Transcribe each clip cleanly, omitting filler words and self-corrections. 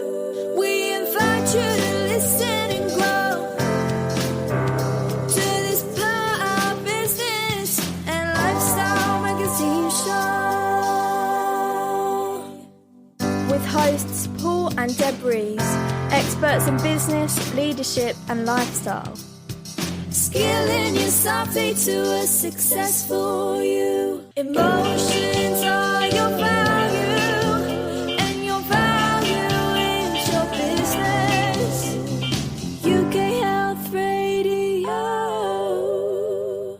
We invite you to listen and grow to this Power Business and Lifestyle magazine show with hosts Paul and Deb Rees, experts in business, leadership and lifestyle. Skilling yourself to a successful you. Emotions are your value, and your value is your business. UK Health Radio.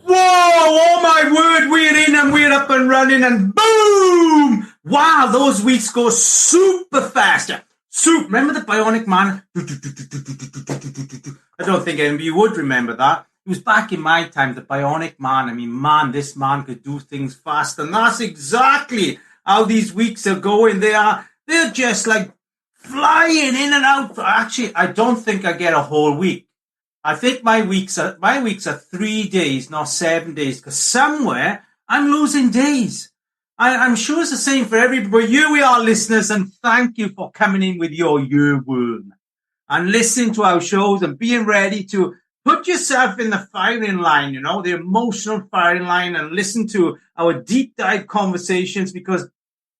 Whoa, oh my word, we're in and we're up and running and boom! Wow, those weeks go super fast. Remember the Bionic Man? I don't think anybody would remember that. It was back in my time, the Bionic Man. I mean, man, this man could do things fast. And that's exactly how these weeks are going. They're just like flying in and out. Actually, I don't think I get a whole week. I think my weeks are 3 days, not 7 days, because somewhere I'm losing days. I'm sure it's the same for everybody. But here we are, listeners, and thank you for coming in with your earworm and listening to our shows and being ready to put yourself in the firing line, you know, the emotional firing line, and listen to our deep dive conversations, because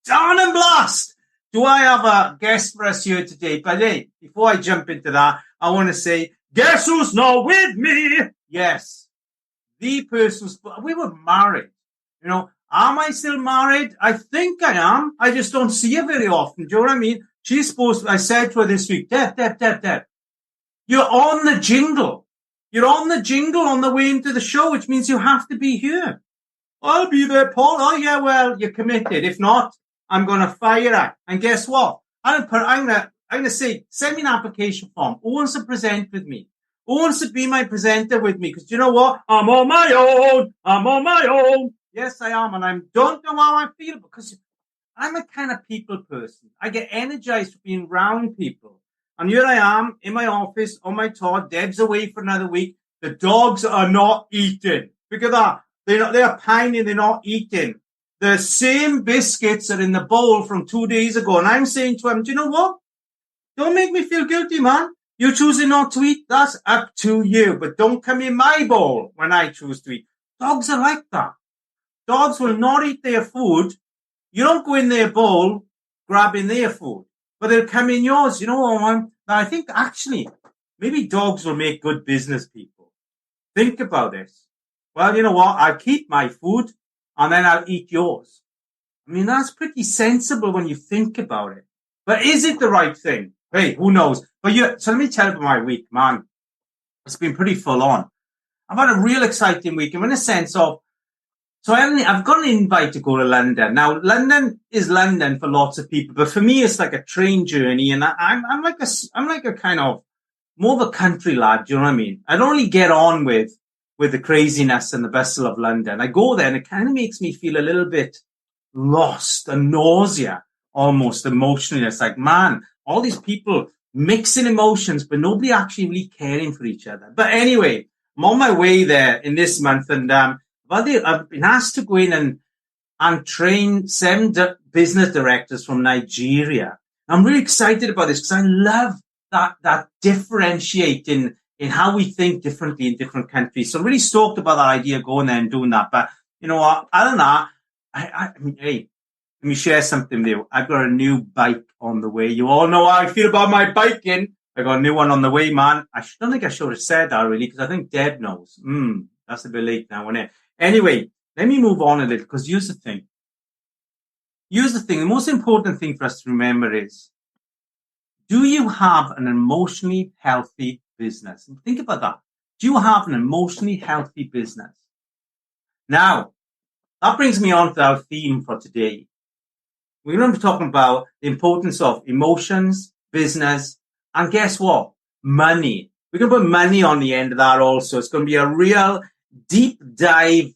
darn and blast, do I have a guest for us here today. But hey, before I jump into that, I want to say, guess who's not with me? Yes, the person, we were married, you know. Am I still married? I think I am. I just don't see her very often. Do you know what I mean? She's supposed to, I said to her this week, Deb, you're on the jingle. You're on the jingle on the way into the show, which means you have to be here. I'll be there, Paul. Oh, yeah, well, you're committed. If not, I'm going to fire her. And guess what? I'm going to say, send me an application form. Who wants to present with me? Who wants to be my presenter with me? Because you know what? I'm on my own. Yes, I am. And I don't know how I feel, because I'm a kind of people person. I get energized for being around people. And here I am in my office on my tour. Deb's away for another week. The dogs are not eating. Look at that. They're pining. They're not eating. The same biscuits are in the bowl from 2 days ago. And I'm saying to them, do you know what? Don't make me feel guilty, man. You're choosing not to eat. That's up to you. But don't come in my bowl when I choose to eat. Dogs are like that. Dogs will not eat their food. You don't go in their bowl grabbing their food, but they'll come in yours. You know what? I think actually maybe dogs will make good business people. Think about this. Well, you know what? I'll keep my food and then I'll eat yours. I mean, that's pretty sensible when you think about it. But is it the right thing? Hey, who knows? But so let me tell you about my week, man. It's been pretty full on. I've had a real exciting week. I'm in a sense of, so I've got an invite to go to London. Now, London is London for lots of people, but for me, it's like a train journey, and I'm like a kind of more of a country lad. Do you know what I mean? I don't really get on with the craziness and the bustle of London. I go there, and it kind of makes me feel a little bit lost and nausea, almost emotionally. It's like, man, all these people mixing emotions, but nobody actually really caring for each other. But anyway, I'm on my way there in this month, and I've been asked to go in and train 7 business directors from Nigeria. I'm really excited about this because I love that differentiating in how we think differently in different countries. So I'm really stoked about that idea, going there and doing that. But you know what? I don't know. I mean, hey, let me share something with you. I've got a new bike on the way. You all know how I feel about my biking. I got a new one on the way, man. I don't think I should have said that really, because I think Deb knows. That's a bit late now, isn't it? Anyway, let me move on a little, because here's the thing. The most important thing for us to remember is, do you have an emotionally healthy business? And think about that. Do you have an emotionally healthy business? Now, that brings me on to our theme for today. We're going to be talking about the importance of emotions, business, and guess what? Money. We're going to put money on the end of that also. It's going to be a real deep dive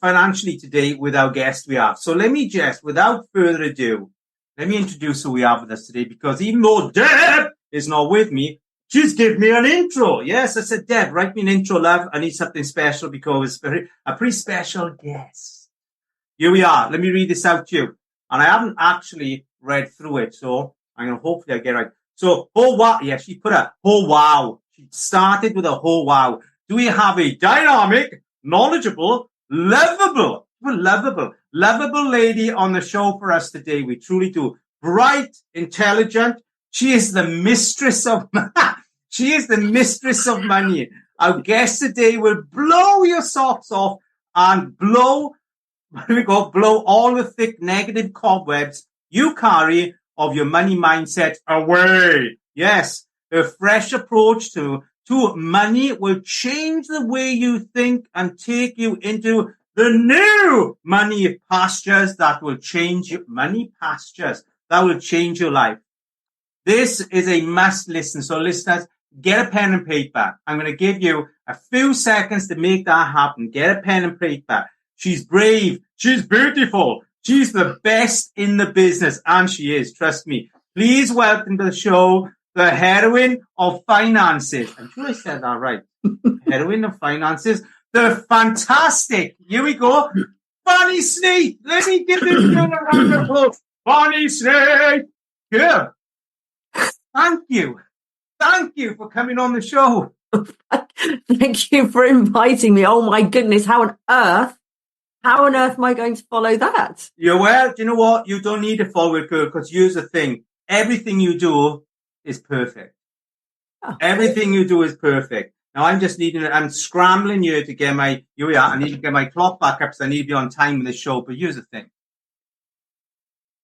financially today with our guest we have. So let me just, without further ado, let me introduce who we have with us today, because even though Deb is not with me, she's given me an intro. Yes, I said, Deb, write me an intro, love. I need something special because it's a pretty special guest. Here we are. Let me read this out to you. And I haven't actually read through it. So I'm going to hopefully I get it right. So, oh wow. Yeah, she put a, oh wow. She started with a oh wow. Do we have a dynamic, knowledgeable, lovable lady on the show for us today? We truly do. Bright, intelligent. She is the mistress of money. Our guest today will blow your socks off and blow all the thick negative cobwebs you carry of your money mindset away. Yes, a fresh approach to money will change the way you think and take you into the new money pastures that will change your life. This is a must listen. So listeners, get a pen and paper. I'm going to give you a few seconds to make that happen. Get a pen and paper. She's brave. She's beautiful. She's the best in the business. And she is. Trust me. Please welcome to the show the heroine of finances. I'm sure I said that right. Heroine of finances. The fantastic. Here we go. Fanny Snaith. Let me give this girl a round of applause. Fanny Snaith. Good. Thank you. Thank you for coming on the show. Thank you for inviting me. Oh my goodness. How on earth am I going to follow that? Yeah, well, do you know what? You don't need to follow it, girl, because here's the thing. Everything you do is perfect. Oh. Everything you do is perfect. Now I'm scrambling here to get I need to get my clock back up because I need to be on time with the show. But here's the thing.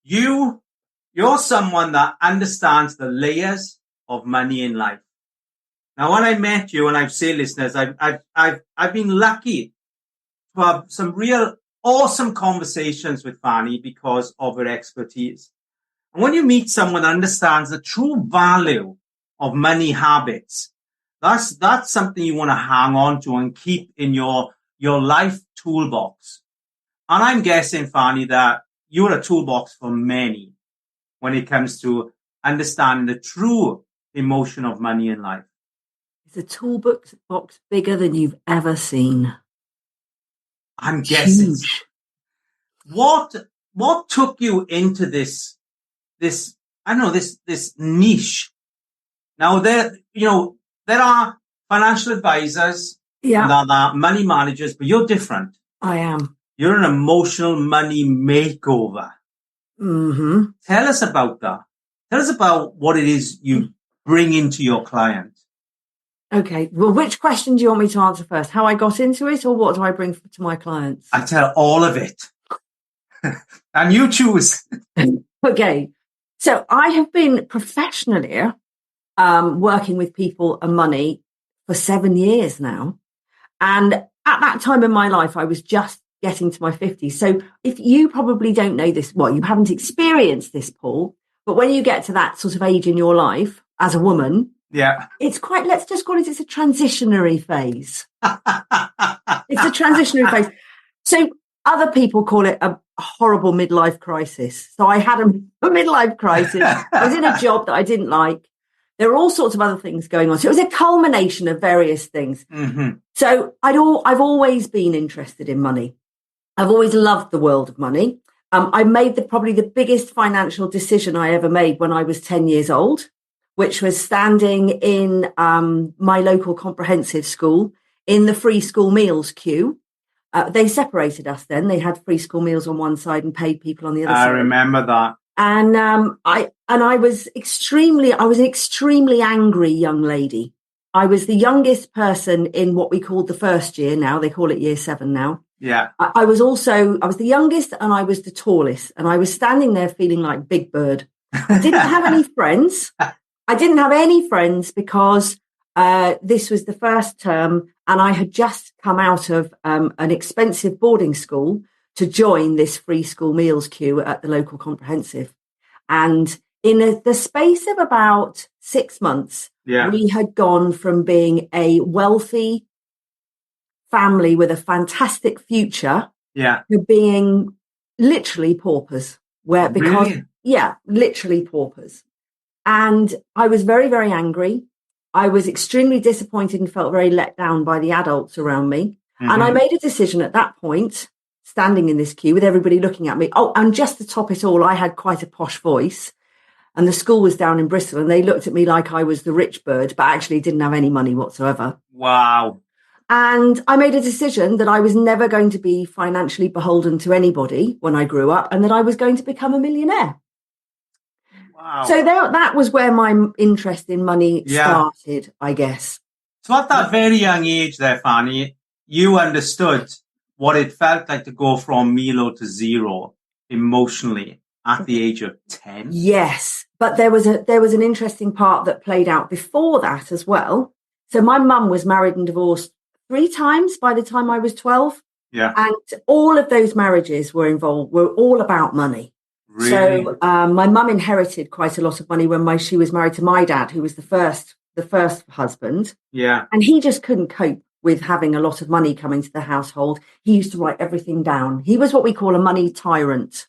You're someone that understands the layers of money in life. Now, when I met you, and I've said, listeners, I've been lucky to have some real awesome conversations with Fanny because of her expertise. And when you meet someone that understands the true value of money habits, that's something you want to hang on to and keep in your life toolbox. And I'm guessing, Fanny, that you're a toolbox for many when it comes to understanding the true emotion of money in life. It's a toolbox bigger than you've ever seen. I'm guessing. Huge. What took you into this niche? Now there are financial advisors, yeah, and there are money managers, but you're different. I am. You're an emotional money makeover. Mm-hmm. Tell us about that. Tell us about what it is you bring into your client. Okay. Well, which question do you want me to answer first? How I got into it, or what do I bring to my clients? I tell all of it. And you choose. Okay. So I have been professionally working with people and money for 7 years now. And at that time in my life, I was just getting to my 50s. So if you probably don't know this, well, you haven't experienced this, Paul, but when you get to that sort of age in your life as a woman, yeah, it's quite, let's just call it's a transitionary phase. It's a transitionary phase. So other people call it a horrible midlife crisis. So I had a midlife crisis. I was in a job that I didn't like. There were all sorts of other things going on. So it was a culmination of various things. Mm-hmm. So I've always been interested in money. I've always loved the world of money. I made probably the biggest financial decision I ever made when I was 10 years old, which was standing in my local comprehensive school in the free school meals queue. They separated us then. They had free school meals on one side and paid people on the other side. I remember that. And I was an extremely angry young lady. I was the youngest person in what we called the first year now. They call it year 7 now. Yeah. I was the youngest and I was the tallest. And I was standing there feeling like Big Bird. I didn't have any friends. I didn't have any friends because this was the first term and I had just come out of an expensive boarding school to join this free school meals queue at the local comprehensive. And in the space of about 6 months, we had gone from being a wealthy family with a fantastic future to being literally paupers. Literally paupers. And I was very, very angry. I was extremely disappointed and felt very let down by the adults around me. Mm-hmm. And I made a decision at that point, standing in this queue with everybody looking at me. Oh, and just to top it all, I had quite a posh voice. and the school was down in Bristol, and they looked at me like I was the rich bird, but actually didn't have any money whatsoever. Wow. And I made a decision that I was never going to be financially beholden to anybody when I grew up, and that I was going to become a millionaire. Wow. So that was where my interest in money started, I guess. So at that very young age there, Fanny, you understood what it felt like to go from Milo to zero emotionally at the age of 10? Yes, but there was an interesting part that played out before that as well. So my mum was married and divorced 3 times by the time I was 12. Yeah. And all of those marriages were all about money. Really? So my mum inherited quite a lot of money when she was married to my dad, who was the first husband. Yeah. And he just couldn't cope with having a lot of money coming to the household. He used to write everything down. He was what we call a money tyrant.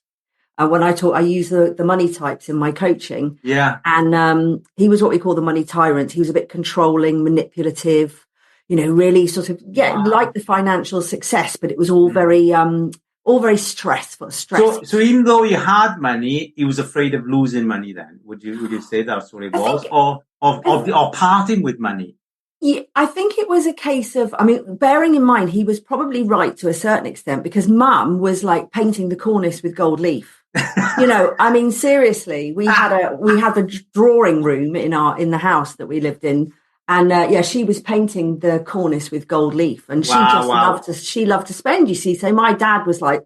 When I use the money types in my coaching. Yeah. And he was what we call the money tyrant. He was a bit controlling, manipulative, really sort of, like the financial success, but it was all very stressful. So even though he had money, he was afraid of losing money then. Would you say that's what it was? Or parting with money? Yeah, I think it was a case of, bearing in mind, he was probably right to a certain extent, because Mum was like painting the cornice with gold leaf. Seriously, we had the drawing room in the house that we lived in, and she was painting the cornice with gold leaf, and she loved to spend. You see, so my dad was like,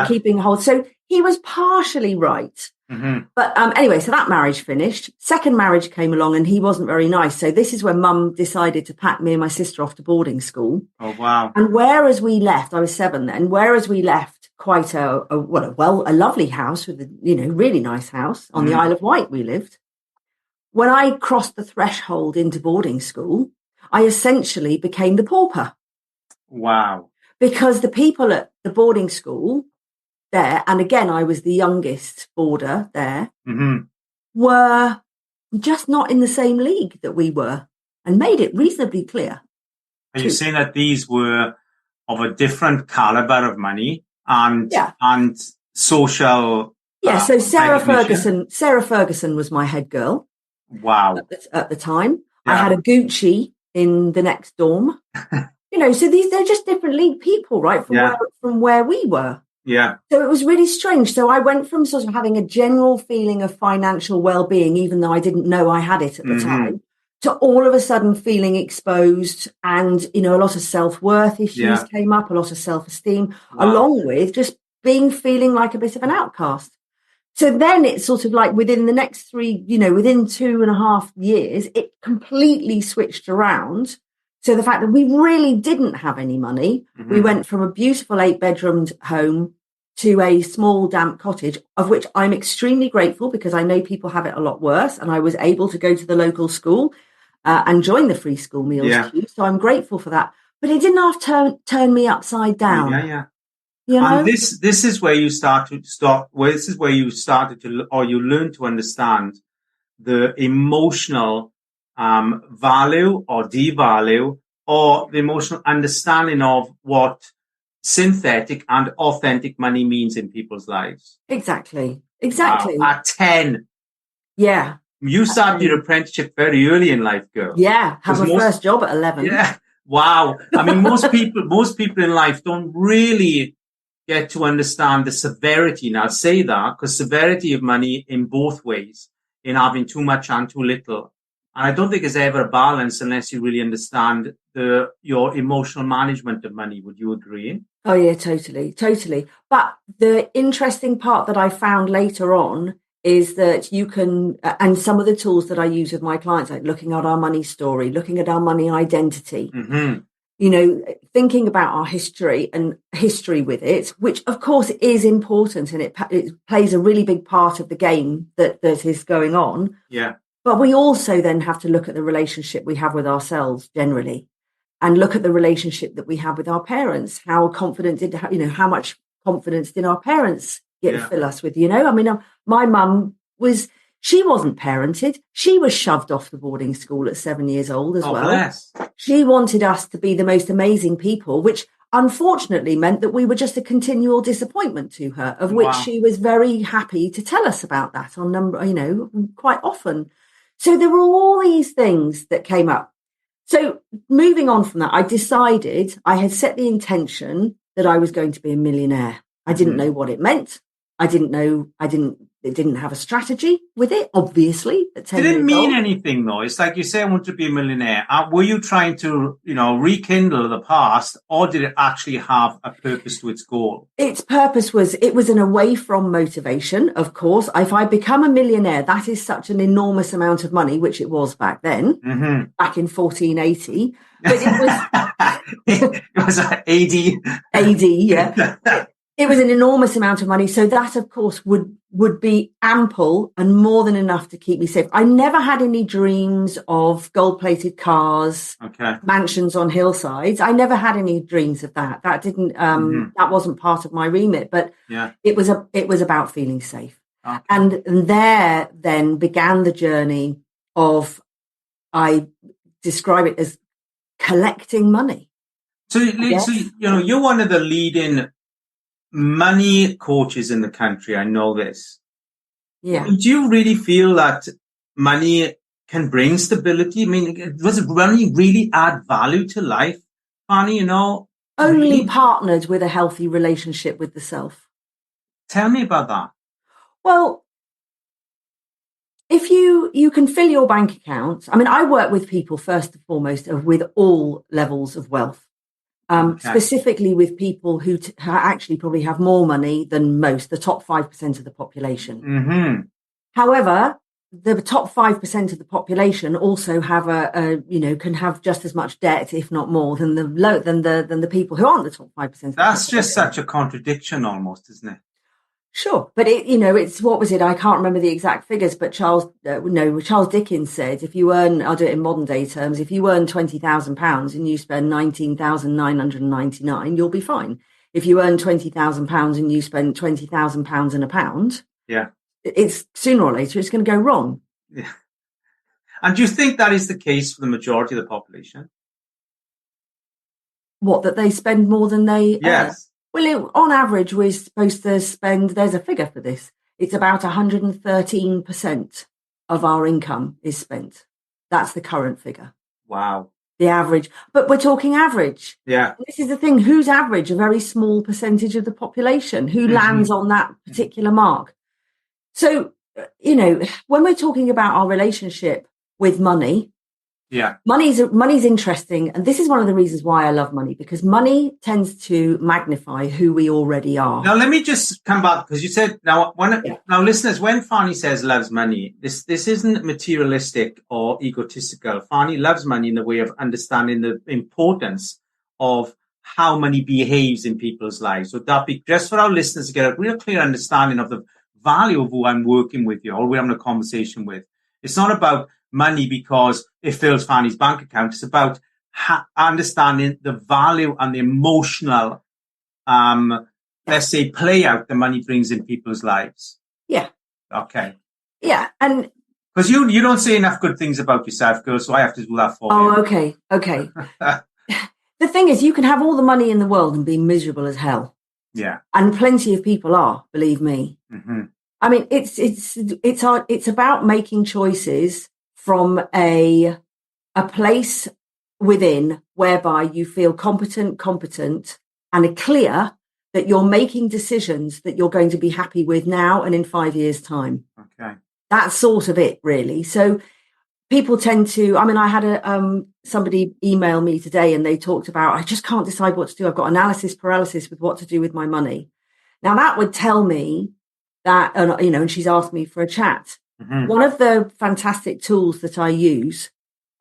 keeping hold. So he was partially right. Mm-hmm. But anyway, so that marriage finished. Second marriage came along, and he wasn't very nice. So this is when Mum decided to pack me and my sister off to boarding school. Oh wow! And whereas we left, I was 7 then. Whereas we left quite a lovely house with a really nice house on the Isle of Wight we lived. When I crossed the threshold into boarding school, I essentially became the pauper. Wow! Because the people at the boarding school there, and again, I was the youngest boarder there, were just not in the same league that we were, and made it reasonably clear. Are you saying that these were of a different caliber of money and social? Yeah. So Sarah Ferguson was my head girl. Wow. At the time, I had a Gucci in the next dorm. So they're just different league people, right? From where we were. Yeah. So it was really strange. So I went from sort of having a general feeling of financial well-being, even though I didn't know I had it at the time, to all of a sudden feeling exposed, and, a lot of self-worth issues came up, a lot of self-esteem, along with just feeling like a bit of an outcast. So then it's sort of like within the next within 2.5 years, it completely switched around. So the fact that we really didn't have any money, we went from a beautiful 8-bedroomed home to a small damp cottage, of which I'm extremely grateful, because I know people have it a lot worse. And I was able to go to the local school and join the free school meals queue. So I'm grateful for that. But it didn't have to turn me upside down. Yeah. And this is where you started to, or you learn to understand the emotional value or devalue, or the emotional understanding of what synthetic and authentic money means in people's lives. Exactly. Wow. At 10. Yeah. You started your apprenticeship very early in life, girl. Yeah. Had my first job at 11. Yeah. Wow. Most people in life don't really get to understand the severity. Now, I'll say that because severity of money in both ways, in having too much and too little. And I don't think there's ever a balance unless you really understand your emotional management of money. Would you agree? Oh, yeah, totally. But the interesting part that I found later on is that you can, and some of the tools that I use with my clients, like looking at our money story, looking at our money identity, thinking about our history and history with it, which of course is important, and it plays a really big part of the game that is going on. Yeah. But we also then have to look at the relationship we have with ourselves generally, and look at the relationship that we have with our parents. How much confidence did our parents fill us with? My mum she wasn't parented. She was shoved off the boarding school at 7 years old as well. Bless. She wanted us to be the most amazing people, which unfortunately meant that we were just a continual disappointment to her, of which she was very happy to tell us about that on quite often. So there were all these things that came up. So moving on from that, I decided, I had set the intention that I was going to be a millionaire. I didn't know what it meant. It didn't have a strategy with it, obviously. It didn't mean anything, though. It's like you say, I want to be a millionaire. Were you trying to, rekindle the past, or did it actually have a purpose to its goal? Its purpose was, it was an away from motivation, of course. If I become a millionaire, that is such an enormous amount of money, which it was back then, back in 1480. But it was... it was AD. AD, yeah. It was an enormous amount of money. So that, of course, would be ample and more than enough to keep me safe. I never had any dreams of gold-plated cars, mansions on hillsides. I never had any dreams of that. That didn't. That wasn't part of my remit. But it was about feeling safe. Okay. And there then began the journey of, I describe it as collecting money. So you're one of the leading money coaches in the country. I know this. Yeah. Do you really feel that money can bring stability? I mean, does money really add value to life, Fanny? Only really? Partnered with a healthy relationship with the self. Tell me about that. Well, if you can fill your bank account. I mean, I work with people first and foremost with all levels of wealth. Specifically with people who actually probably have more money than most, the top 5% of the population. However, the top 5% of the population also have can have just as much debt, if not more, than the people who aren't the top 5%. That's just such a contradiction, almost, isn't it? Sure, but it's what was it? I can't remember the exact figures, but Charles Dickens said, if you earn, I'll do it in modern day terms, if you earn £20,000 and you spend 19,999, you'll be fine. If you earn £20,000 and you spend £20,000 and a pound, it's sooner or later it's going to go wrong. Yeah. And do you think that is the case for the majority of the population? What, that they spend more than they earn? Well, on average, we're supposed to spend, there's a figure for this, it's about 113% of our income is spent. That's the current figure. Wow. The average. But we're talking average. Yeah. This is the thing. Who's average? A very small percentage of the population. Who lands on that particular mark? So, when we're talking about our relationship with money, money's interesting. And this is one of the reasons why I love money, because money tends to magnify who we already are. Now, let me just come back, because you said, now, listeners, when Fanny says loves money, this isn't materialistic or egotistical. Fanny loves money in the way of understanding the importance of how money behaves in people's lives. So that be just for our listeners to get a real clear understanding of the value of who I'm working with you or we're having a conversation with. It's not about money because it fills Fanny's bank account. It's about understanding the value and the emotional, let's say, play out the money brings in people's lives. Yeah. Okay. Yeah. And because you don't say enough good things about yourself, girl, so I have to do that for you. Oh, okay. The thing is, you can have all the money in the world and be miserable as hell. Yeah. And plenty of people are, believe me. I mean, it's about making choices from a place within whereby you feel competent and are clear that you're making decisions that you're going to be happy with now and in 5 years' time. Okay. That's sort of it, really. So people tend to, I mean, I had somebody email me today and they talked about, I just can't decide what to do. I've got analysis paralysis with what to do with my money. Now that would tell me that, and she's asked me for a chat. One of the fantastic tools that I use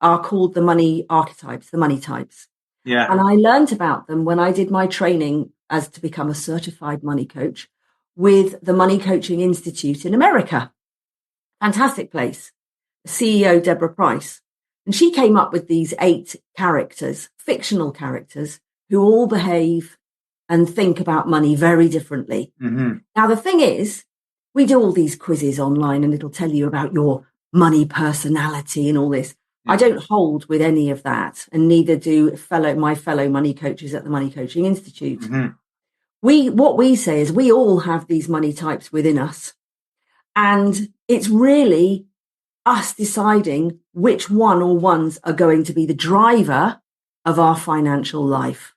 are called the money archetypes, the money types. Yeah. And I learned about them when I did my training as to become a certified money coach with the Money Coaching Institute in America. Fantastic place. CEO Deborah Price. And she came up with these 8 characters, fictional characters, who all behave and think about money very differently. Now, the thing is, we do all these quizzes online and it'll tell you about your money personality and all this. I don't hold with any of that, and neither do my fellow money coaches at the Money Coaching Institute. What we say is we all have these money types within us, and it's really us deciding which one or ones are going to be the driver of our financial life.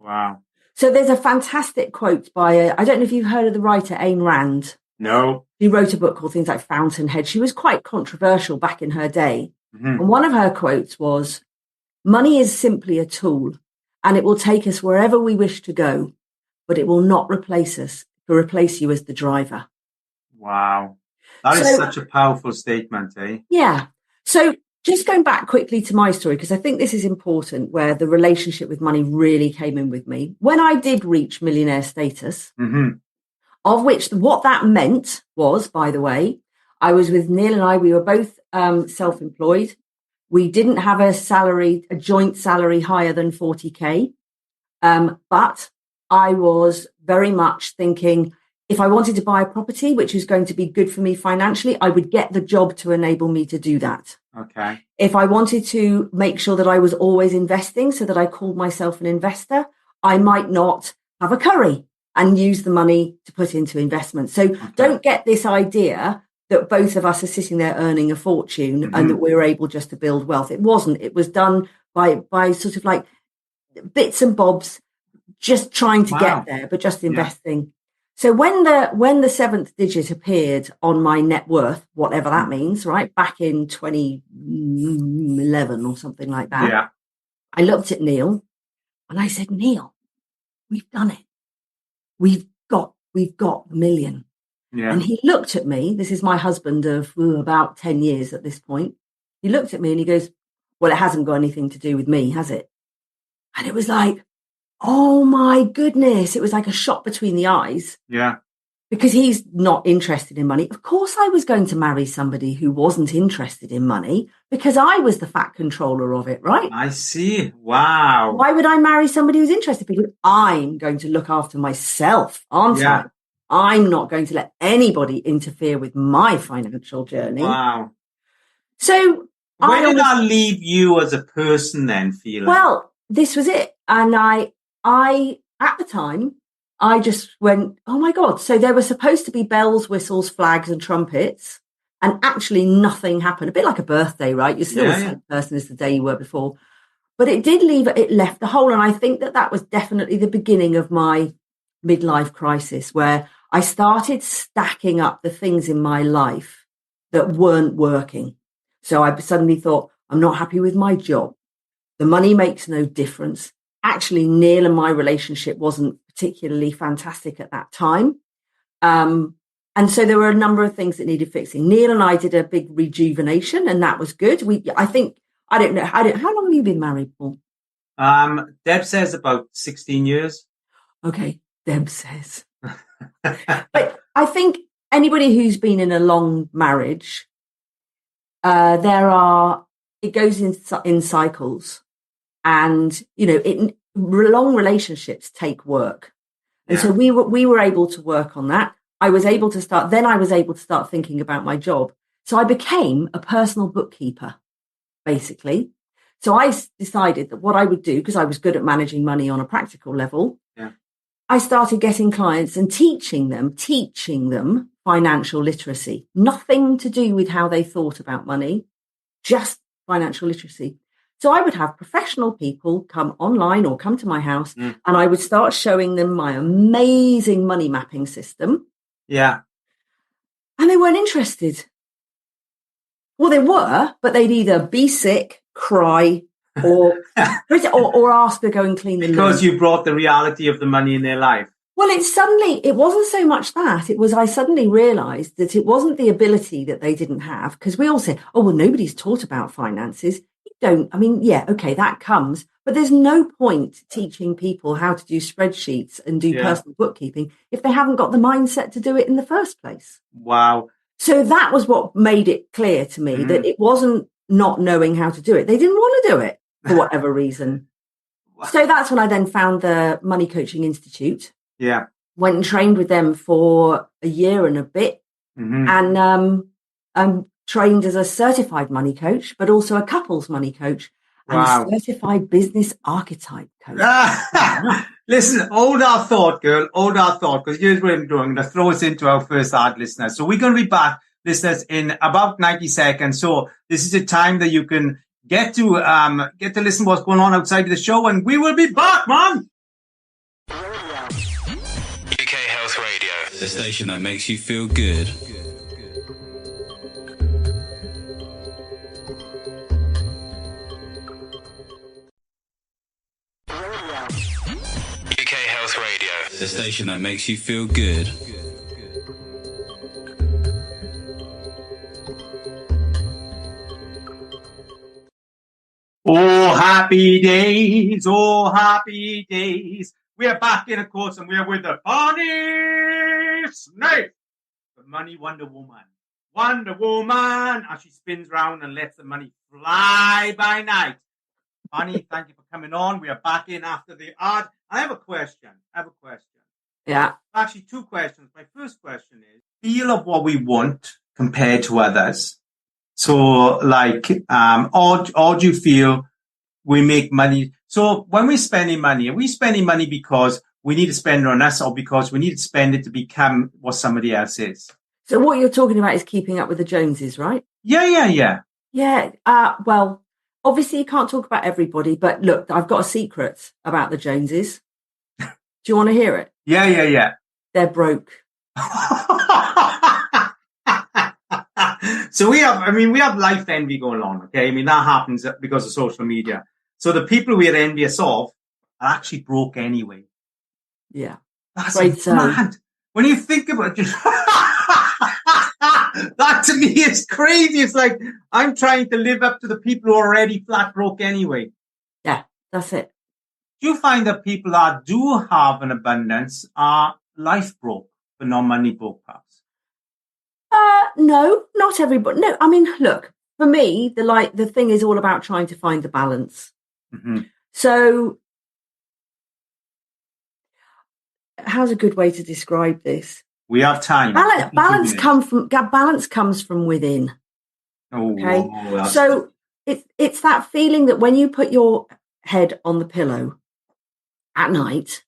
Wow. So there's a fantastic quote by, I don't know if you've heard of the writer Ayn Rand. No. She wrote a book called things like Fountainhead. She was quite controversial back in her day. And one of her quotes was, money is simply a tool and it will take us wherever we wish to go, but it will not replace you as the driver. Wow. That is such a powerful statement, eh? Yeah. So just going back quickly to my story, because I think this is important, where the relationship with money really came in with me. When I did reach millionaire status, of which what that meant was, by the way, I was with Neil and I, we were both self-employed. We didn't have a joint salary higher than 40K. But I was very much thinking, if I wanted to buy a property, which was going to be good for me financially, I would get the job to enable me to do that. Okay. If I wanted to make sure that I was always investing so that I called myself an investor, I might not have a curry and use the money to put into investment. So don't get this idea that both of us are sitting there earning a fortune and that we're able just to build wealth. It wasn't. It was done by sort of like bits and bobs, just trying to get there, but just investing. Yeah. So when the seventh digit appeared on my net worth, whatever that means, right, back in 2011 or something like that, I looked at Neil and I said, Neil, we've done it. We've got the million. Yeah. And he looked at me. This is my husband of about 10 years at this point. He looked at me and he goes, well, it hasn't got anything to do with me, has it? And it was like, oh my goodness. It was like a shot between the eyes. Yeah. Because he's not interested in money. Of course I was going to marry somebody who wasn't interested in money because I was the fat controller of it, right? I see. Wow. Why would I marry somebody who's interested? Because I'm going to look after myself, aren't I? I'm not going to let anybody interfere with my financial journey. Wow. So where did that leave you as a person then, feeling? Well, this was it. And I at the time, I just went, oh my God. So there were supposed to be bells, whistles, flags and trumpets. And actually nothing happened. A bit like a birthday, right? You're still the same person as the day you were before. But it left a hole. And I think that was definitely the beginning of my midlife crisis, where I started stacking up the things in my life that weren't working. So I suddenly thought, I'm not happy with my job. The money makes no difference. Actually, Neil and my relationship wasn't particularly fantastic at that time. And so there were a number of things that needed fixing. Neil and I did a big rejuvenation and that was good. How long have you been married, Paul? Deb says about 16 years. Okay, Deb says. But I think anybody who's been in a long marriage, it goes in cycles. And, long relationships take work. And so we were able to work on that. I was able to start thinking about my job. So I became a personal bookkeeper, basically. So I decided that what I would do, because I was good at managing money on a practical level, I started getting clients and teaching them financial literacy. Nothing to do with how they thought about money, just financial literacy. So I would have professional people come online or come to my house and I would start showing them my amazing money mapping system. Yeah. And they weren't interested. Well, they were, but they'd either be sick, cry, or ask to go and clean the loo. Because you brought the reality of the money in their life. Well, it wasn't so much that. It was I suddenly realised that it wasn't the ability that they didn't have, because we all say, oh, well, nobody's taught about finances. That comes. But there's no point teaching people how to do spreadsheets and do personal bookkeeping if they haven't got the mindset to do it in the first place. Wow. So that was what made it clear to me that it wasn't not knowing how to do it. They didn't want to do it for whatever reason. So that's when I then found the Money Coaching Institute. Yeah. Went and trained with them for a year and a bit and trained as a certified money coach, but also a couples money coach and a certified business archetype coach. Listen, hold our thought, girl. Hold our thought, because here's what I'm doing. I'm going to throw us into our first ad, listeners. So we're going to be back, listeners, in about 90 seconds. So this is the time that you can get to listen to what's going on outside of the show, and we will be back, man. UK Health Radio, the station that makes you feel good. UK Health Radio, the station that makes you feel good. Oh, happy days. Oh, happy days. We are back in, of course, and we are with the Fanny Snaith, the money Wonder Woman. Wonder Woman, as she spins round and lets the money fly by night. Fanny, thank you for coming on. We are back in after the ad. I have a question. Yeah. Actually, two questions. My first question is, feel of what we want compared to others. So, like, or do you feel we make money? So when we're spending money, are we spending money because we need to spend it on us, or because we need to spend it to become what somebody else is? So what you're talking about is keeping up with the Joneses, right? Yeah. Yeah. Well, obviously you can't talk about everybody, but look, I've got a secret about the Joneses. Do you want to hear it? Yeah. They're broke. So we have life envy going on, okay? I mean, that happens because of social media. So the people we are envious of are actually broke anyway. Yeah. That's mad. When you think about it, that to me is crazy. It's like, I'm trying to live up to the people who are already flat broke anyway. Yeah, that's it. Do you find that people that do have an abundance are life broke, but not money broke, perhaps? No, not everybody. No, I mean, look, for me, the thing is all about trying to find the balance. Mm-hmm. So how's a good way to describe this? We have time. Balance comes from within. Okay. So it's that feeling that when you put your head on the pillow at night,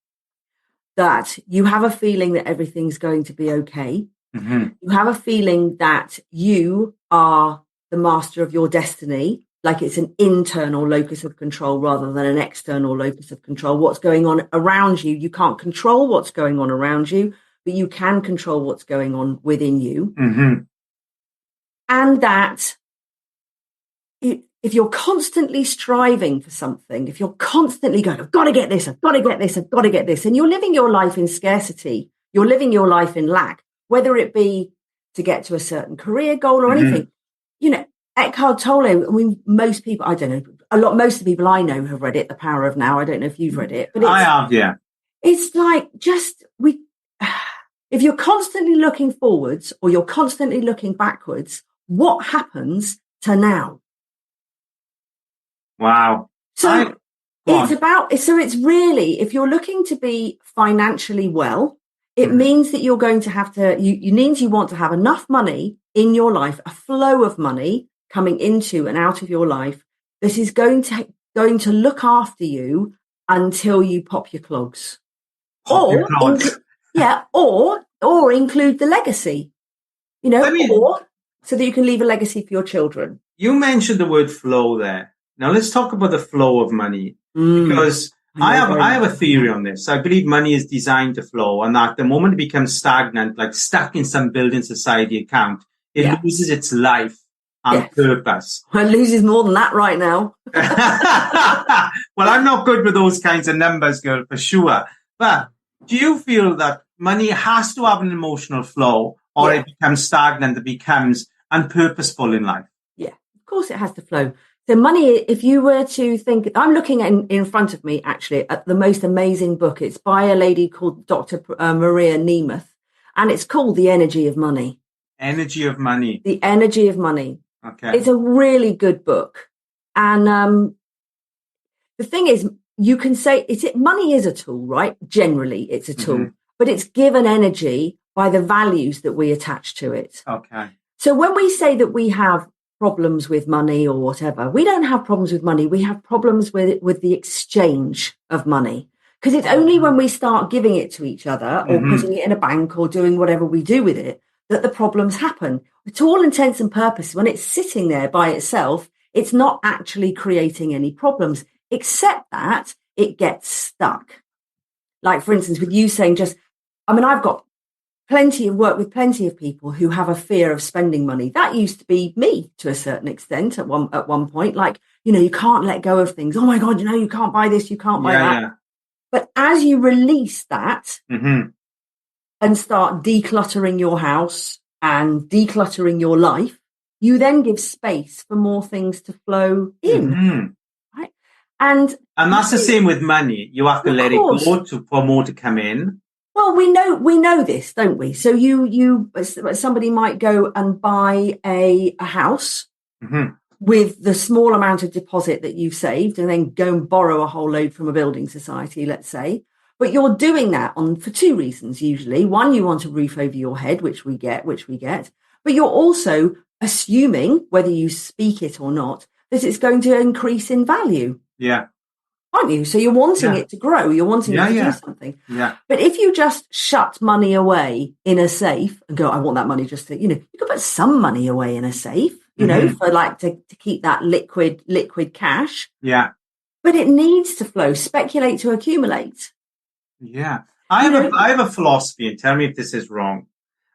that you have a feeling that everything's going to be okay. Mm-hmm. You have a feeling that you are the master of your destiny, like it's an internal locus of control rather than an external locus of control. What's going on around you, you can't control what's going on around you, but you can control what's going on within you. Mm-hmm. And that if you're constantly striving for something, if you're constantly going, I've got to get this, I've got to get this, I've got to get this, and you're living your life in scarcity, you're living your life in lack, whether it be to get to a certain career goal or anything. You know, Eckhart Tolle, I mean, most people, I don't know, most of the people I know have read it, The Power of Now. I don't know if you've read it. But I have, yeah. It's like if you're constantly looking forwards or you're constantly looking backwards, what happens to now? Wow. So it's really, if you're looking to be financially well, it means that you're going to have to, you want to have enough money in your life, a flow of money coming into and out of your life. This is going to look after you until you pop your clogs. Or include the legacy, or so that you can leave a legacy for your children. You mentioned the word flow there. Now let's talk about the flow of money, because I have a theory on this. I believe money is designed to flow, and that the moment it becomes stagnant, like stuck in some building society account, it loses its life and purpose. Well, it loses more than that right now. Well, I'm not good with those kinds of numbers, girl, for sure. But do you feel that money has to have an emotional flow, or it becomes stagnant, it becomes unpurposeful in life? Yeah, of course it has to flow. So money, if you were to think, I'm looking in front of me, actually, at the most amazing book. It's by a lady called Dr. Maria Nemeth, and it's called The Energy of Money. Energy of Money. The Energy of Money. Okay. It's a really good book. And the thing is, you can say money is a tool, right? Generally, it's a tool, but it's given energy by the values that we attach to it. Okay. So when we say that we have problems with money or whatever, we don't have problems with money. We have problems with the exchange of money. Because it's only when we start giving it to each other or putting it in a bank or doing whatever we do with it that the problems happen. To all intents and purposes, when it's sitting there by itself, it's not actually creating any problems, except that it gets stuck. Like, for instance, with you saying I've got plenty of work with plenty of people who have a fear of spending money. That used to be me to a certain extent at one point. Like, you can't let go of things. Oh my God, you can't buy this, you can't buy that. Yeah. But as you release that and start decluttering your house and decluttering your life, you then give space for more things to flow in. Right? And that's the same with money. You have to let it go for more to come in. Well, we know this, don't we? So somebody might go and buy a house with the small amount of deposit that you've saved and then go and borrow a whole load from a building society, let's say. But you're doing that for two reasons, usually. One, you want a roof over your head, which we get. But you're also assuming, whether you speak it or not, that it's going to increase in value. Yeah. Aren't you? So you're wanting it to grow. You're wanting it to do something. Yeah. But if you just shut money away in a safe and go, I want that money just to, you could put some money away in a safe, for like to keep that liquid cash. Yeah. But it needs to flow. Speculate to accumulate. Yeah. I have a philosophy, and tell me if this is wrong.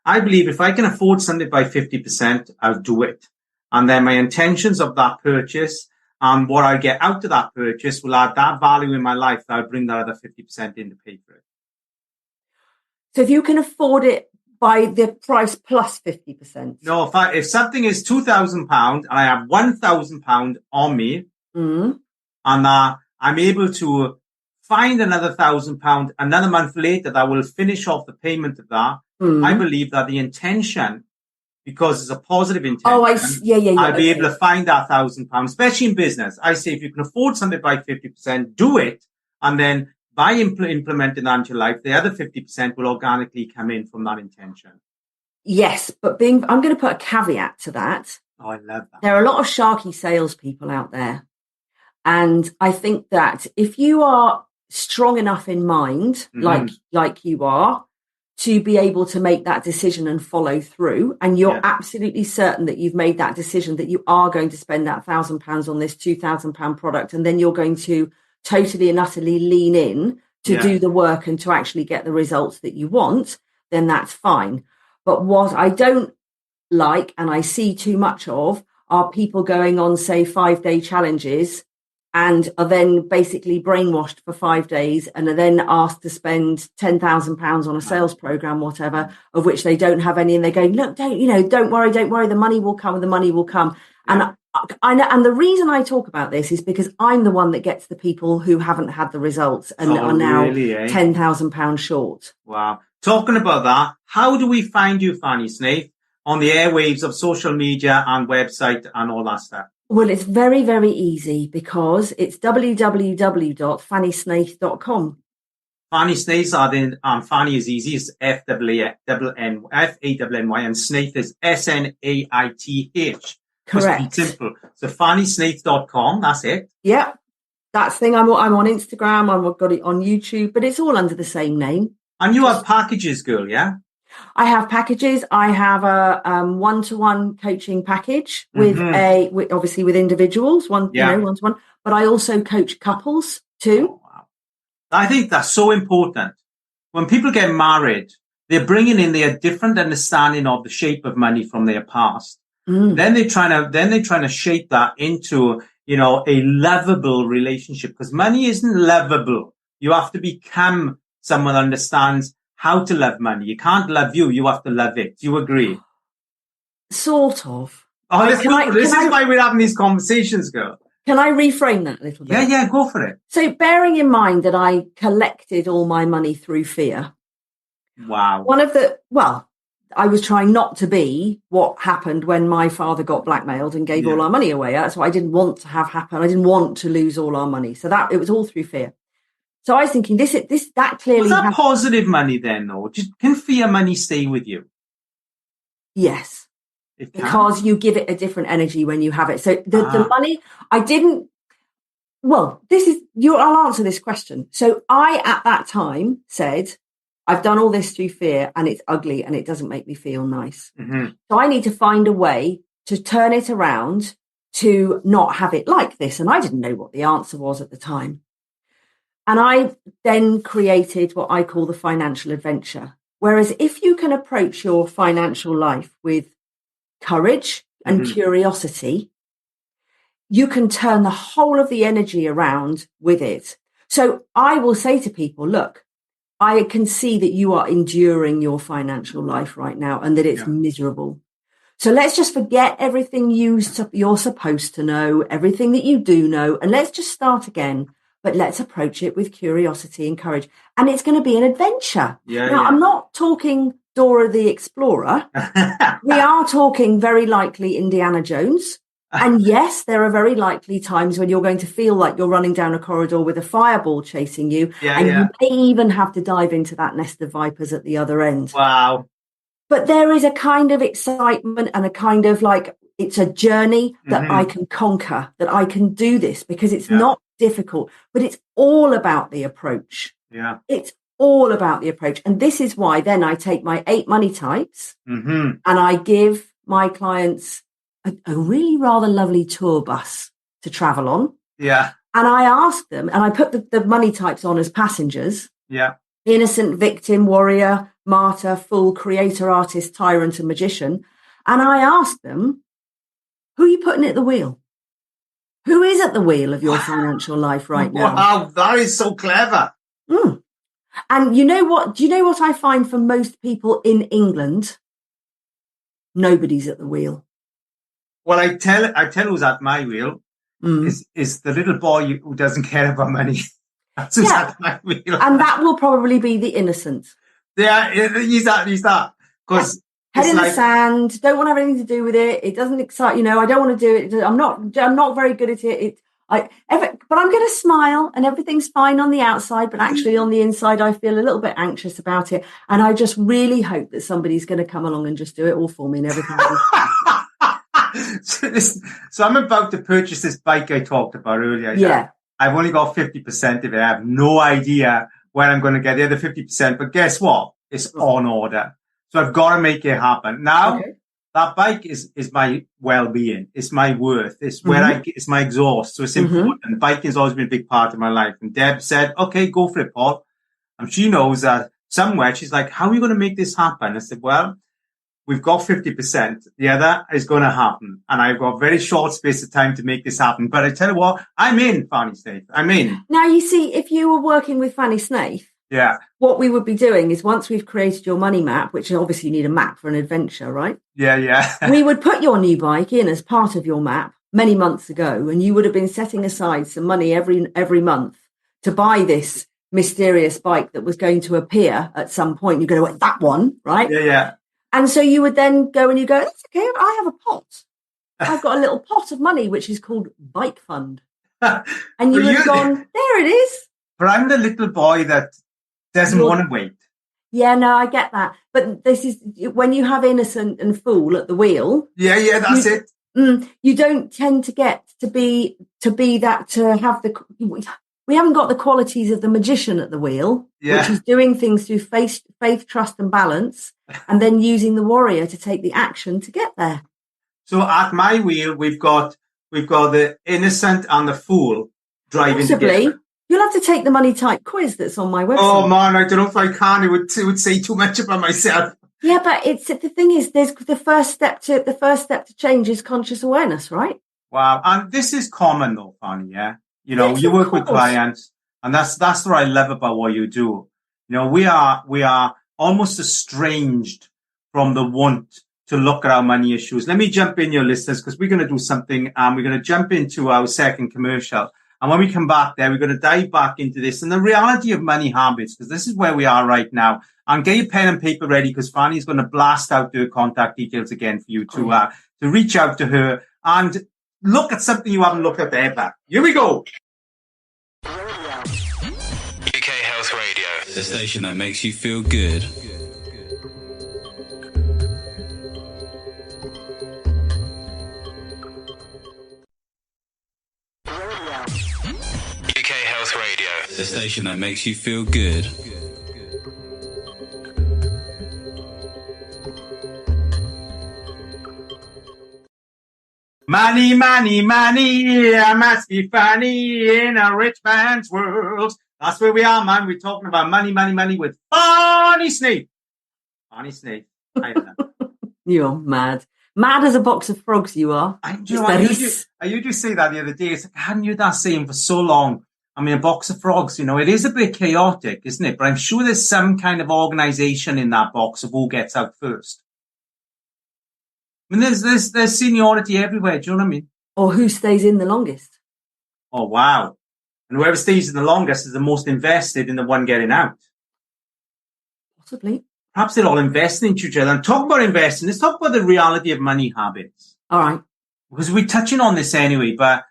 I believe if I can afford something by 50%, I'll do it. And then my intentions of that purchase and what I get out of that purchase will add that value in my life. I'll bring that other 50% in to pay for it. So if you can afford it by the price plus 50%. No, if something is £2,000 and I have £1,000 on me, and I'm able to find another £1,000 another month later that will finish off the payment of that, I believe that the intention, because it's a positive intention, I'll be able to find that £1,000, especially in business. I say if you can afford something by 50%, do it, and then by implementing that into your life, the other 50% will organically come in from that intention. Yes, but I'm going to put a caveat to that. Oh, I love that. There are a lot of sharky salespeople out there. And I think that if you are strong enough in mind, like you are, to be able to make that decision and follow through, and you're absolutely certain that you've made that decision, that you are going to spend that £1,000 on this £2,000 product, and then you're going to totally and utterly lean in to do the work and to actually get the results that you want, then that's fine. But what I don't like, and I see too much of, are people going on, say, 5-day challenges and are then basically brainwashed for 5 days and are then asked to spend £10,000 on a sales program, whatever, of which they don't have any. And they're going, look, don't worry, the money will come, the money will come. And I know, and the reason I talk about this is because I'm the one that gets the people who haven't had the results and are now £10,000 short. Wow. Talking about that, how do we find you, Fanny Snaith, on the airwaves of social media and website and all that stuff? Well, it's very, very easy because it's www.fannysnaith.com. Fanny Snaith, Fanny is easy. It's F-A-N-Y, and Snaith is S-N-A-I-T-H. Correct. Simple. So fannysnaith.com, that's it. Yeah, that's the thing. I'm on Instagram. I've got it on YouTube, but it's all under the same name. And you have packages, girl, yeah? I have packages. I have a one-to-one coaching package with obviously with individuals, one-to-one. But I also coach couples too. Oh, wow. I think that's so important. When people get married, they're bringing in their different understanding of the shape of money from their past. Then they're trying to shape that into, a lovable relationship, because money isn't lovable. You have to become someone who understands how to love money. You can't love you have to love it. Do you agree? Sort of. Oh, this is why we're having these conversations, girl. Can I reframe that a little bit? Yeah, go for it. So bearing in mind that I collected all my money through fear. Wow. I was trying not to be what happened when my father got blackmailed and gave all our money away. That's what I didn't want to have happen. I didn't want to lose all our money. So that it was all through fear. So I was thinking that clearly... Was that positive money then, though? Can fear money stay with you? Yes. It because you give it a different energy when you have it. So the money, I'll answer this question. So I, at that time, said, I've done all this through fear and it's ugly and it doesn't make me feel nice. Mm-hmm. So I need to find a way to turn it around to not have it like this. And I didn't know what the answer was at the time. And I then created what I call the financial adventure. Whereas if you can approach your financial life with courage and curiosity, you can turn the whole of the energy around with it. So I will say to people, look, I can see that you are enduring your financial life right now and that it's miserable. So let's just forget everything you're supposed to know, everything that you do know, and let's just start again. But let's approach it with curiosity and courage. And it's going to be an adventure. I'm not talking Dora the Explorer. We are talking very likely Indiana Jones. And yes, there are very likely times when you're going to feel like you're running down a corridor with a fireball chasing you. You may even have to dive into that nest of vipers at the other end. Wow. But there is a kind of excitement and a kind of like, it's a journey that I can conquer, that I can do this because it's not difficult, but it's all about the approach. Yeah. It's all about the approach. And this is why then I take my 8 money types and I give my clients a really rather lovely tour bus to travel on. Yeah. And I ask them, and I put the money types on as passengers. Yeah. Innocent, victim, warrior, martyr, fool, creator, artist, tyrant, and magician. And I ask them, who are you putting at the wheel? Who is at the wheel of your financial life right now? Wow, that is so clever. And you know what? Do you know what I find for most people in England? Nobody's at the wheel. Well, I tell who's at my wheel is the little boy who doesn't care about money. That's who's at my wheel. And that will probably be the innocent. Yeah, he's that. Because head in the sand, don't want to have anything to do with it. It doesn't excite, I don't want to do it. I'm not very good at it. But I'm going to smile and everything's fine on the outside, but actually on the inside, I feel a little bit anxious about it. And I just really hope that somebody's going to come along and just do it all for me and everything. So I'm about to purchase this bike I talked about earlier. Yeah. I've only got 50% of it. I have no idea when I'm going to get the other 50%. But guess what? It's on order. So I've got to make it happen. Now, that bike is my well-being. It's my worth. It's where it's my exhaust. So it's important. Biking has always been a big part of my life. And Deb said, okay, go for it, Paul. And she knows that somewhere she's like, how are you going to make this happen? I said, well, we've got 50%. The other is going to happen. And I've got a very short space of time to make this happen. But I tell you what, I'm in, Fanny Snaith. I'm in. Now, you see, if you were working with Fanny Snaith, what we would be doing is once we've created your money map, which obviously you need a map for an adventure, right? Yeah. We would put your new bike in as part of your map many months ago. And you would have been setting aside some money every month to buy this mysterious bike that was going to appear at some point. You're going to that one, right? Yeah. And so you would then go and you go, that's okay, I have a pot. I've got a little pot of money, which is called Bike Fund. And you would have gone, there it is. But I'm the little boy that doesn't want to wait. Yeah, no, I get that. But this is when you have innocent and fool at the wheel. Yeah, that's it. You don't tend to get to be that, to have we haven't got the qualities of the magician at the wheel, which is doing things through faith, trust and balance, and then using the warrior to take the action to get there. So at my wheel, we've got the innocent and the fool driving together. You'll have to take the money type quiz that's on my website. Oh man, I don't know if I can. It would say too much about myself. Yeah, but the thing is, there's the first step to change is conscious awareness, right? Wow, and this is common though, Fanny. Yeah. You work with clients, and that's what I love about what you do. We are almost estranged from the want to look at our money issues. Let me jump in, your listeners, because we're going to do something. We're going to jump into our second commercial. And when we come back there, we're going to dive back into this and the reality of money habits, because this is where we are right now. And get your pen and paper ready, because Fanny's going to blast out her contact details again for you to reach out to her and look at something you haven't looked at ever. Here we go. UK Health Radio, the station that makes you feel good. the station that makes you feel good. Money, money, money, I must be funny in a rich man's world. That's where we are, man. We're talking about money, money, money with Fanny Snaith. Fanny Snaith. You're mad. Mad as a box of frogs, you are. I heard you say that the other day. It's like, I hadn't heard that saying for so long. I mean, a box of frogs, it is a bit chaotic, isn't it? But I'm sure there's some kind of organization in that box of who gets out first. I mean, there's seniority everywhere. Do you know what I mean? Or who stays in the longest. Oh, wow. And whoever stays in the longest is the most invested in the one getting out. Possibly. Perhaps they're all investing into each other. And talk about investing. Let's talk about the reality of money habits. All right. Because we're touching on this anyway, but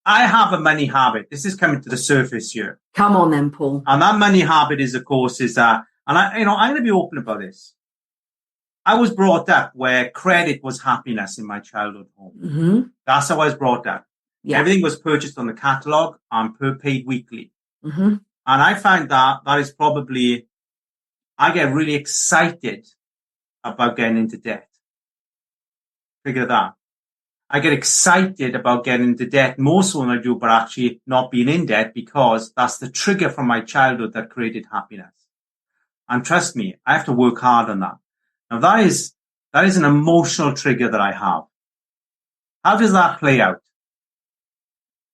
I have a money habit. This is coming to the surface here. Come on then, Paul. And that money habit is, of course, and I'm going to be open about this. I was brought up where credit was happiness in my childhood home. Mm-hmm. That's how I was brought up. Yeah. Everything was purchased on the catalogue and paid weekly. Mm-hmm. And I find that is probably, I get really excited about getting into debt. Figure that. I get excited about getting into debt more so than I do about actually not being in debt, because that's the trigger from my childhood that created happiness. And trust me, I have to work hard on that. Now that is an emotional trigger that I have. How does that play out?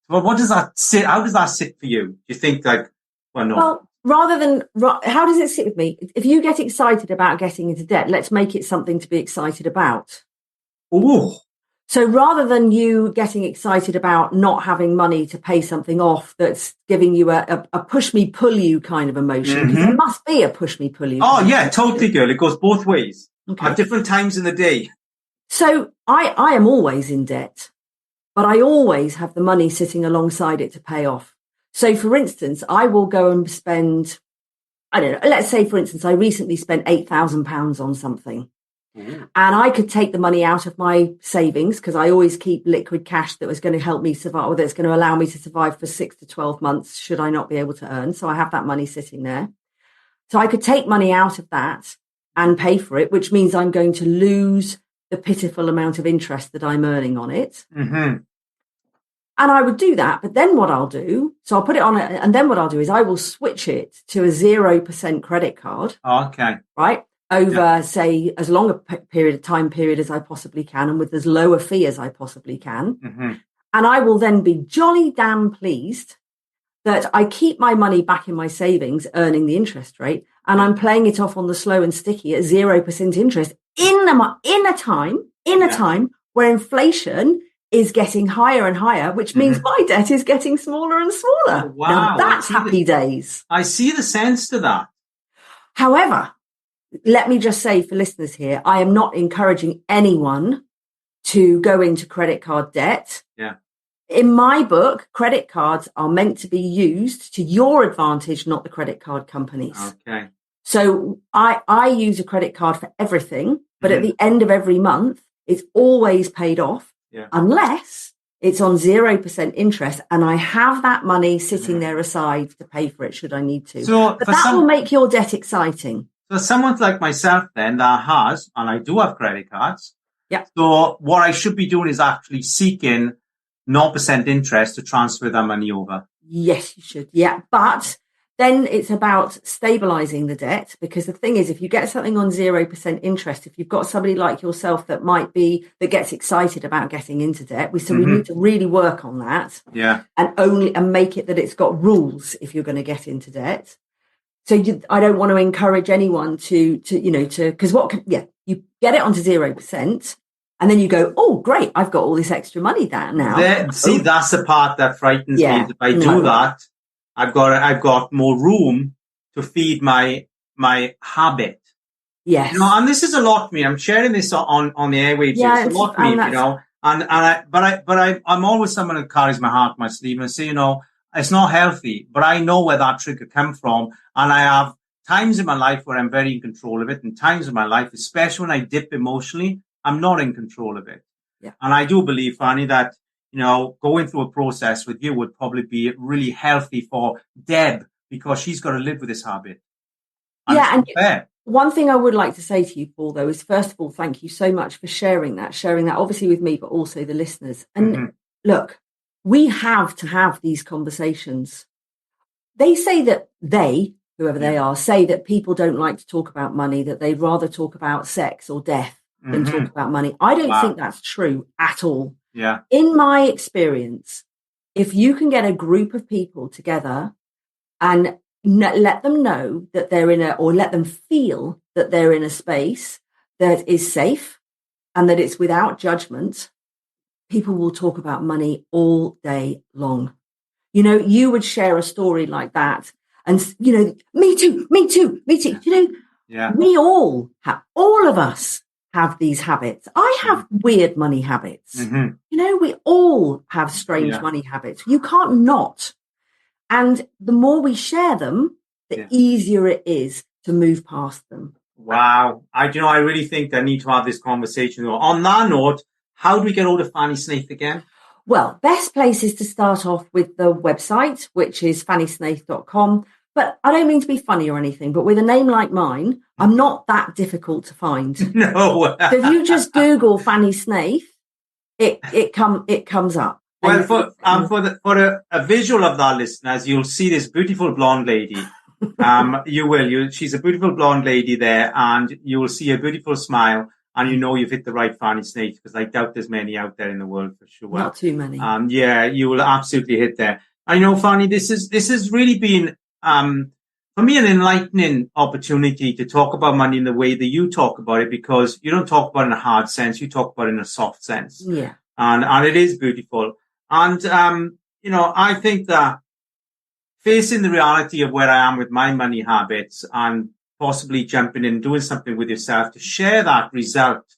Well, how does that sit for you? Do you think no? Well, how does it sit with me? If you get excited about getting into debt, let's make it something to be excited about. Ooh. So rather than you getting excited about not having money to pay something off that's giving you a push me, pull you kind of emotion, because there must be a push me, pull you. Oh, yeah, totally, girl. It goes both ways at different times in the day. So I am always in debt, but I always have the money sitting alongside it to pay off. So, for instance, I will go and spend, I don't know, let's say, for instance, I recently spent £8,000 on something. And I could take the money out of my savings because I always keep liquid cash that was going to help me survive, or that's going to allow me to survive for 6 to 12 months should I not be able to earn. So I have that money sitting there. So I could take money out of that and pay for it, which means I'm going to lose the pitiful amount of interest that I'm earning on it. Mm-hmm. And I would do that. But then what I'll do, so I'll put it on it, and then what I'll do is I will switch it to a 0% credit card. Okay. Right? Over, say, as long a time period as I possibly can, and with as low a fee as I possibly can. Mm-hmm. And I will then be jolly damn pleased that I keep my money back in my savings, earning the interest rate, and I'm playing it off on the slow and sticky at 0% interest in a time where inflation is getting higher and higher, which means my debt is getting smaller and smaller. Oh, wow. Now, that's happy days. I see the sense to that. However, let me just say for listeners here, I am not encouraging anyone to go into credit card debt. Yeah. In my book, credit cards are meant to be used to your advantage, not the credit card companies. Okay. So I use a credit card for everything, but at the end of every month, it's always paid off, unless it's on 0% interest, and I have that money sitting there aside to pay for it should I need to. But that will make your debt exciting. So someone like myself then that has, and I do have credit cards. Yeah. So what I should be doing is actually seeking 0% interest to transfer that money over. Yes, you should. Yeah. But then it's about stabilizing the debt, because the thing is, if you get something on 0% interest, if you've got somebody like yourself that gets excited about getting into debt, we need to really work on that. Yeah. And make it that it's got rules if you're going to get into debt. So I don't want to encourage anyone because you get it onto 0%, and then you go, oh, great, I've got all this extra money now. That's the part that frightens me. If I do that, I've got more room to feed my habit. Yes. And this is a lot for me. I'm sharing this on the airwaves. Yeah, it's a lot for me, I'm always someone who carries my heart in my sleeve, and I say, it's not healthy, but I know where that trigger comes from. And I have times in my life where I'm very in control of it, and times in my life, especially when I dip emotionally, I'm not in control of it. Yeah. And I do believe, Fanny, that going through a process with you would probably be really healthy for Deb, because she's got to live with this habit. And one thing I would like to say to you, Paul, though, is first of all, thank you so much for sharing that obviously with me, but also the listeners. And look, we have to have these conversations. They say that whoever they are, say that people don't like to talk about money, that they'd rather talk about sex or death than talk about money. I don't think that's true at all. Yeah. In my experience, if you can get a group of people together and let them know that they're or let them feel that they're in a space that is safe and that it's without judgment, people will talk about money all day long. You would share a story like that and, me too. We all of us have these habits. I have weird money habits. We all have strange money habits. You can't not. And the more we share them, the easier it is to move past them. Wow. I really think I need to have this conversation. On that note, how do we get hold of Fanny Snaith again? Well, best place is to start off with the website, which is fannysnaith.com. But I don't mean to be funny or anything, but with a name like mine, I'm not that difficult to find. No. So if you just Google Fanny Snaith, it comes up. Well, for a visual of that, listeners, you'll see this beautiful blonde lady. She's a beautiful blonde lady there, and you will see a beautiful smile, and you've hit the right Fanny Snaith, because I doubt there's many out there in the world for sure. Not too many. You will absolutely hit there. I know, Fanny, this has really been, for me, an enlightening opportunity to talk about money in the way that you talk about it, because you don't talk about it in a hard sense, you talk about it in a soft sense. Yeah. And it is beautiful. And, I think that facing the reality of where I am with my money habits and possibly jumping in and doing something with yourself to share that result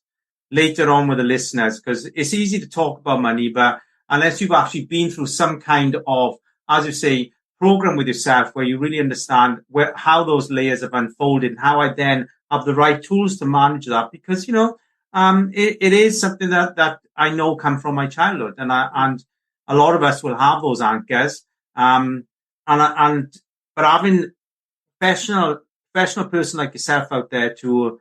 later on with the listeners, because it's easy to talk about money, but unless you've actually been through some kind of, as you say, program with yourself where you really understand how those layers have unfolded and how I then have the right tools to manage that, because, it is something that I know come from my childhood, and a lot of us will have those anchors. But having professional person like yourself out there to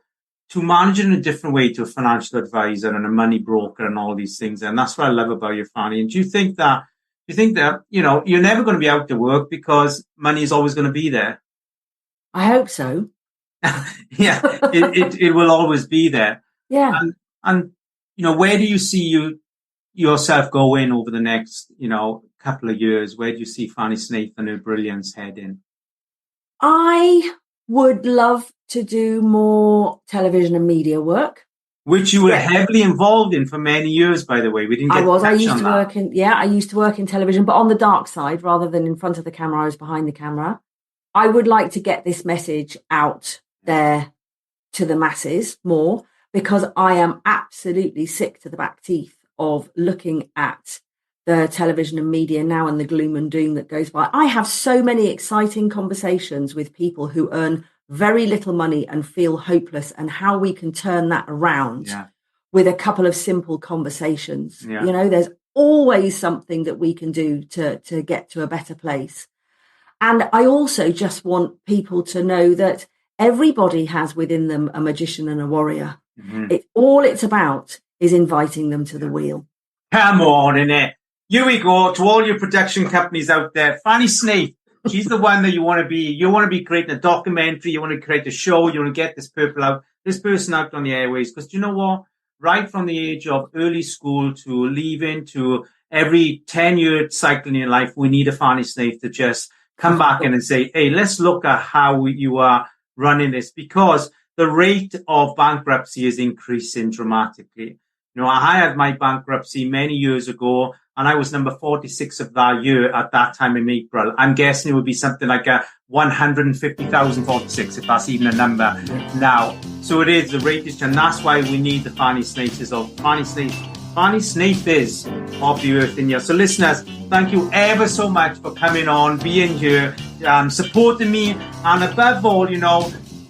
manage it in a different way to a financial advisor and a money broker and all these things. And that's what I love about you, Fanny. And do you think that, you're never going to be out to work because money is always going to be there? I hope so. Yeah, it will always be there. Yeah. And where do you see yourself going over the next, couple of years? Where do you see Fanny Snaith and her brilliance heading? I would love to do more television and media work. Which you were heavily involved in for many years, by the way. We didn't get I used to work in television, but on the dark side, rather than in front of the camera, I was behind the camera. I would like to get this message out there to the masses more, because I am absolutely sick to the back teeth of looking at the television and media now and the gloom and doom that goes by. I have so many exciting conversations with people who earn very little money and feel hopeless, and how we can turn that around with a couple of simple conversations. Yeah. There's always something that we can do to get to a better place. And I also just want people to know that everybody has within them a magician and a warrior. Mm-hmm. All it's about is inviting them to the wheel. Come on, innit? Here we go to all your production companies out there. Fanny Snaith, she's the one that you want to be. You want to be creating a documentary. You want to create a show. You want to get this person out on the airways. Because you know what? Right from the age of early school to leaving to every 10-year cycle in your life, we need a Fanny Snaith to just come back in and say, hey, let's look at how you are running this, because the rate of bankruptcy is increasing dramatically. I had my bankruptcy many years ago, and I was number 46 of that year at that time in April. I'm guessing it would be something like a 150,046, if that's even a number now. So it is, the rate is, and that's why we need the Fanny Snaith of Fanny Snaith. Fanny Snaith is of the earth in here. So listeners, thank you ever so much for coming on, being here, supporting me, and above all,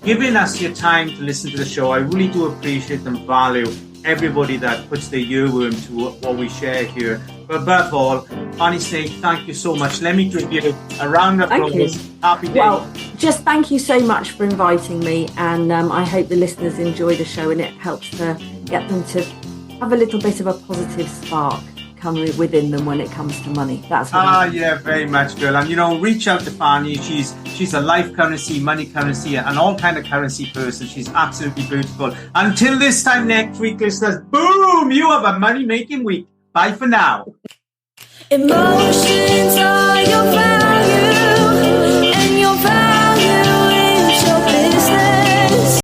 giving us your time to listen to the show. I really do appreciate and value everybody that puts their earworm to what we share here. But above all, Fanny Snaith, thank you so much. Let me give you a round of applause. Happy day. Well, just thank you so much for inviting me, and I hope the listeners enjoy the show and it helps to get them to have a little bit of a positive spark come within them when it comes to money. That's what yeah, very much, girl. And reach out to Fanny. She's a life currency, money currency, and all kind of currency person. She's absolutely beautiful. Until this time next week, listeners, boom, you have a money making week. Bye for now. Emotions